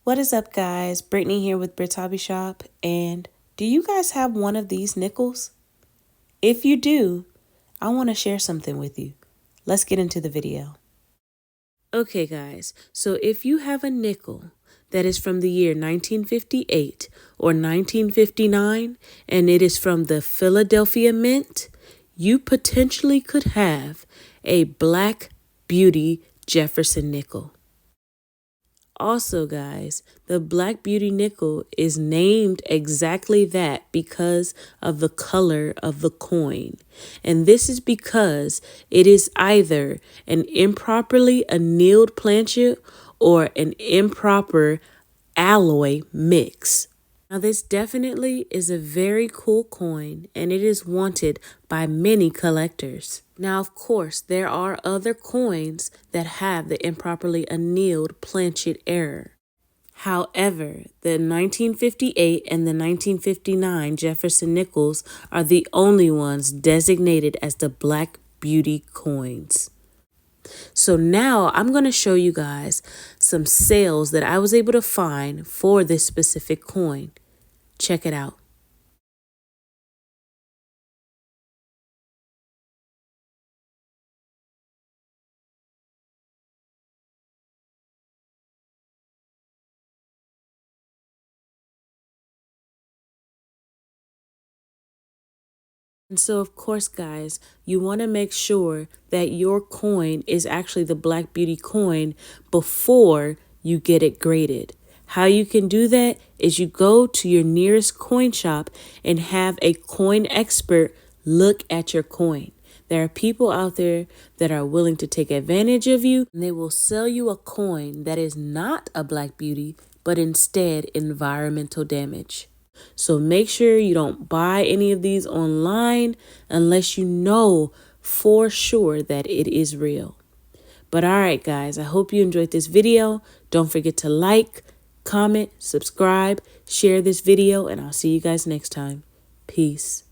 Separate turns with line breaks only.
What is up, guys? Brittany here with Brit's Hobby Shop. And do you guys have one of these nickels? If you do, I want to share something with you. Let's get into the video. Okay, guys, so if you have a nickel that is from the year 1958 or 1959 and it is from the Philadelphia Mint, you potentially could have a Black Beauty Jefferson nickel. Also, guys, the Black Beauty nickel is named exactly that because of the color of the coin. And this is because it is either an improperly annealed planchet or an improper alloy mix. Now, this definitely is a very cool coin, and it is wanted by many collectors. Now, of course, there are other coins that have the improperly annealed planchet error. However, the 1958 and the 1959 Jefferson nickels are the only ones designated as the Black Beauty coins. So now I'm going to show you guys some sales that I was able to find for this specific coin. Check it out. And so, of course, guys, you want to make sure that your coin is actually the Black Beauty coin before you get it graded. How you can do that is you go to your nearest coin shop and have a coin expert look at your coin. There are people out there that are willing to take advantage of you, and they will sell you a coin that is not a Black Beauty, but instead environmental damage. So make sure you don't buy any of these online unless you know for sure that it is real. But all right, guys, I hope you enjoyed this video. Don't forget to like, comment, subscribe, share this video, and I'll see you guys next time. Peace.